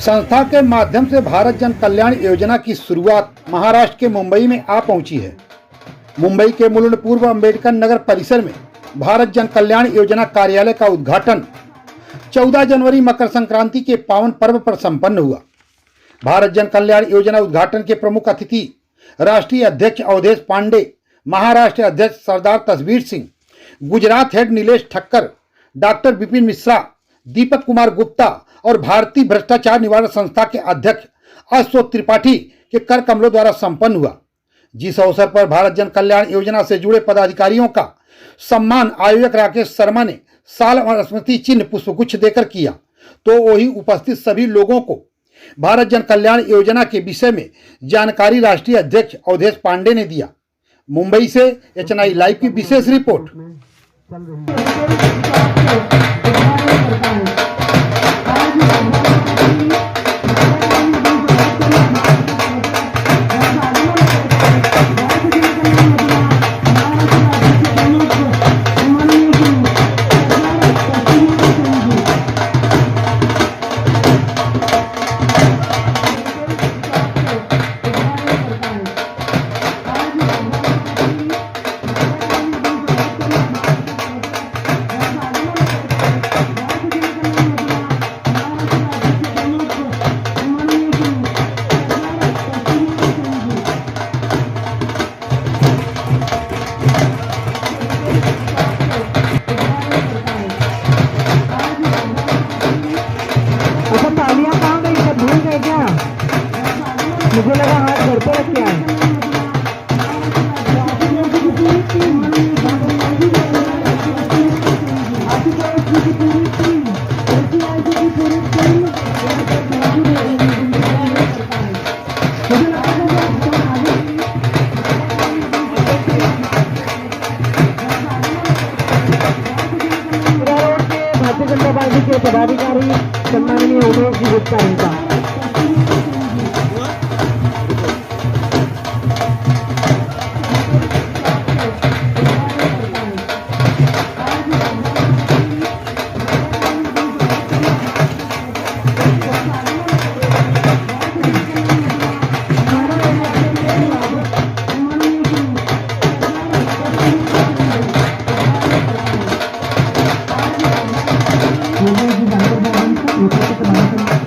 संस्था के माध्यम से भारत जन कल्याण योजना की शुरुआत महाराष्ट्र के मुंबई में आ पहुंची है। मुंबई के मुलुंड पूर्व अंबेडकर नगर परिसर में भारत जन कल्याण योजना कार्यालय का उद्घाटन 14 जनवरी मकर संक्रांति के पावन पर्व पर संपन्न हुआ। भारत जन कल्याण योजना उद्घाटन के प्रमुख अतिथि राष्ट्रीय अध्यक्ष अवधेश पांडे, महाराष्ट्र अध्यक्ष सरदार तसवीर सिंह, गुजरात हेड नीलेश ठक्कर, डॉक्टर विपिन मिश्रा, दीपक कुमार गुप्ता और भारतीय भ्रष्टाचार निवारण संस्था के अध्यक्ष अशोक त्रिपाठी के कर कमलों द्वारा संपन्न हुआ। जिस अवसर पर भारत जन कल्याण योजना से जुड़े पदाधिकारियों का सम्मान आयोजक राकेश शर्मा ने साल और स्मृति चिन्ह पुष्पगुच्छ देकर किया, तो वही उपस्थित सभी लोगों को भारत जन कल्याण योजना के विषय में जानकारी राष्ट्रीय अध्यक्ष अवधेश पांडे ने दिया। मुंबई से HNI लाइव की विशेष रिपोर्ट। मुझे लगा हाथ घर पे रख के आए। भारतीय जनता पार्टी के पदाधिकारी सम्माननीय उमेश जी गुप्ता इनका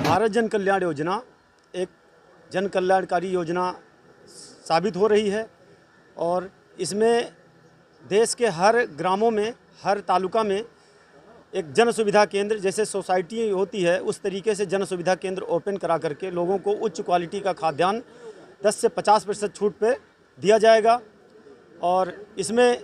भारत जन कल्याण योजना एक जन कल्याणकारी योजना साबित हो रही है और इसमें देश के हर ग्रामों में, हर तालुका में एक जन सुविधा केंद्र, जैसे सोसाइटी होती है उस तरीके से जन सुविधा केंद्र ओपन करा करके लोगों को उच्च क्वालिटी का खाद्यान्न 10 से 50% छूट पे दिया जाएगा। और इसमें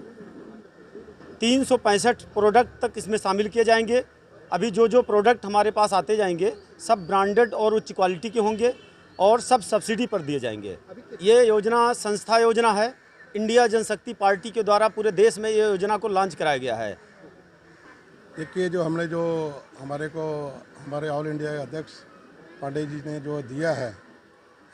365 प्रोडक्ट तक इसमें शामिल किए जाएंगे। अभी जो प्रोडक्ट हमारे पास आते जाएंगे सब ब्रांडेड और उच्च क्वालिटी के होंगे और सब सब्सिडी पर दिए जाएंगे। ये योजना संस्था योजना है, इंडिया जनशक्ति पार्टी के द्वारा पूरे देश में ये योजना को लॉन्च कराया गया है। देखिए, जो हमारे ऑल इंडिया अध्यक्ष पांडे जी ने जो दिया है,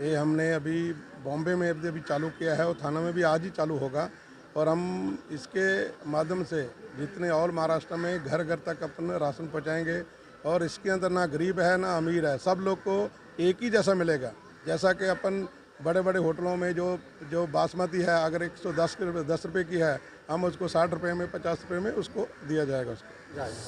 ये हमने अभी बॉम्बे में अभी चालू किया है और थाना में भी आज ही चालू होगा। और हम इसके माध्यम से जितने ऑल महाराष्ट्र में घर घर तक अपन राशन पहुँचाएँगे और इसके अंदर ना गरीब है ना अमीर है, सब लोग को एक ही जैसा मिलेगा। जैसा कि अपन बड़े बड़े होटलों में जो बासमती है अगर 110 रुपये की है, हम उसको 60 रुपये में 50 रुपये में उसको दिया जाएगा उसको।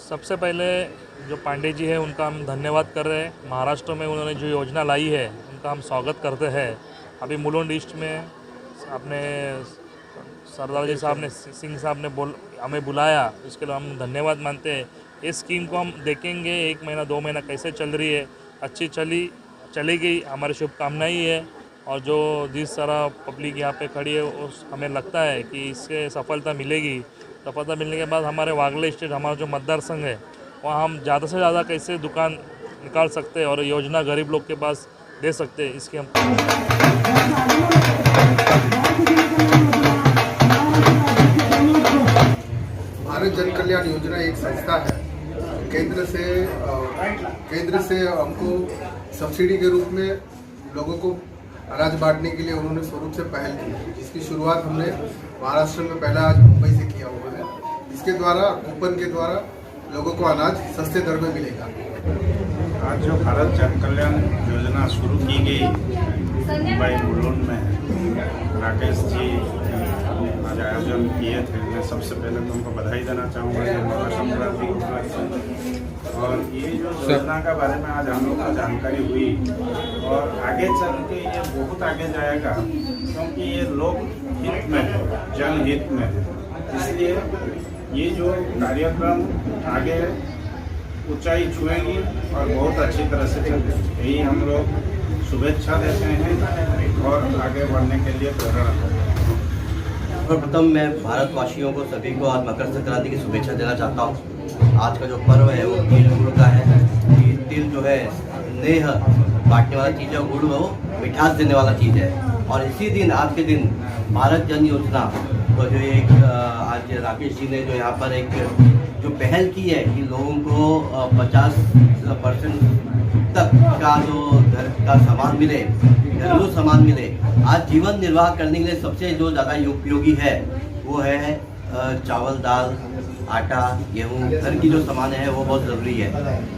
सबसे पहले जो पांडे जी है उनका हम धन्यवाद कर रहे हैं। महाराष्ट्र में उन्होंने जो योजना लाई है उनका हम स्वागत करते हैं। अभी मुलुंड ईस्ट में अपने सरदार जी साहब ने सिंह साहब ने हमें बुलाया, इसके लिए हम धन्यवाद मानते हैं। इस स्कीम को हम देखेंगे 1 महीना 2 महीना कैसे चल रही है, अच्छी चलेगी, हमारी शुभकामनाएं है। और जो जिस तरह पब्लिक यहाँ पे खड़ी है उस हमें लगता है कि इससे सफलता मिलेगी। सफलता मिलने के बाद हमारे वागले स्टेट, हमारा जो मतदार संघ है, वहाँ हम ज़्यादा से ज़्यादा कैसे दुकान निकाल सकते हैं और योजना गरीब लोग के पास दे सकते हैं, इसके हम भारत जन कल्याण योजना एक संस्था है। केंद्र से हमको सब्सिडी के रूप में लोगों को अनाज बांटने के लिए उन्होंने स्वरूप से पहल की, जिसकी शुरुआत हमने महाराष्ट्र में पहला आज मुंबई से किया हुआ है। इसके द्वारा कूपन के द्वारा लोगों को अनाज सस्ते दर में मिलेगा। आज जो भारत जन कल्याण योजना शुरू की गई मुंबई मुलुंड में, राकेश जी आज आयोजन किए थे। मैं सबसे पहले तो उनको बधाई देना चाहूँगा जो मकर संक्रांति के उपलक्ष्य। और ये जो योजना के बारे में आज हम लोग को जानकारी हुई और आगे चल के ये बहुत आगे जाएगा, क्योंकि ये लोक हित में है, जनहित में है। इसलिए ये जो कार्यक्रम आगे ऊंचाई छुएगी और बहुत अच्छी तरह से चलेगी। यही हम लोग शुभेच्छा देते हैं और आगे बढ़ने के लिए प्रेरणा देते हैं। सर्वप्रथम मैं भारतवासियों को सभी को आज मकर संक्रांति की शुभेच्छा देना चाहता हूँ। आज का जो पर्व है वो तिल गुड़ का है। ये तिल जो है स्नेह बांटने वाला चीज़ है, गुड़ वो मिठास देने वाला चीज़ है। और इसी दिन आज के दिन भारत जन योजना तो जो एक आज राकेश जी ने जो यहाँ पर एक जो पहल की है कि लोगों को 50% तक का जो घर का सामान मिले, घरेलू सामान मिले। आज जीवन निर्वाह करने के लिए सबसे जो ज़्यादा उपयोगी है वो है चावल, दाल, आटा, गेहूँ, घर की जो सामान है वो बहुत ज़रूरी है।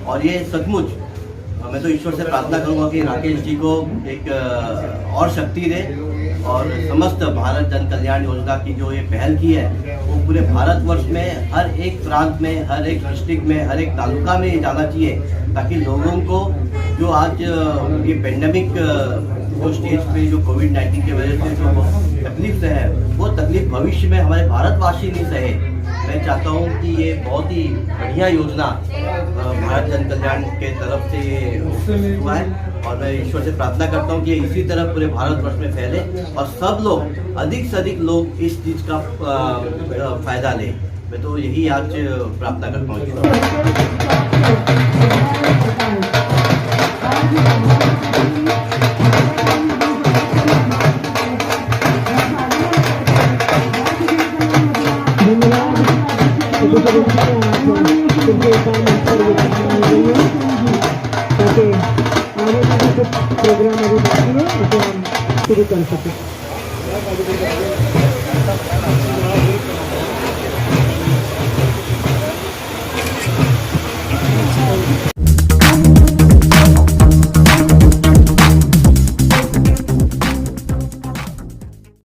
और ये सचमुच मैं तो ईश्वर से प्रार्थना करूँगा कि राकेश जी को एक और शक्ति दे और समस्त भारत जन कल्याण योजना की जो ये पहल की है वो पूरे भारतवर्ष में हर एक प्रांत में, हर एक डिस्ट्रिक्ट में, हर एक तालुका में ये जाना चाहिए, ताकि लोगों को जो आज ये पेंडेमिक वो स्टेज पे जो कोविड-19 की वजह से जो तकलीफ से है वो तकलीफ भविष्य में हमारे भारतवासी नहीं सहे। मैं चाहता हूँ कि ये बहुत ही बढ़िया योजना भारत जन कल्याण के तरफ से ये हुआ है और मैं ईश्वर से प्रार्थना करता हूँ कि ये इसी तरह पूरे भारतवर्ष में फैले और सब लोग अधिक से अधिक लोग इस चीज़ का फायदा लें। मैं तो यही आज प्रार्थना करता हूँ। ताकि आगे का जो प्रोग्राम अभी बाकी है उसे हम शुरू कर सकें।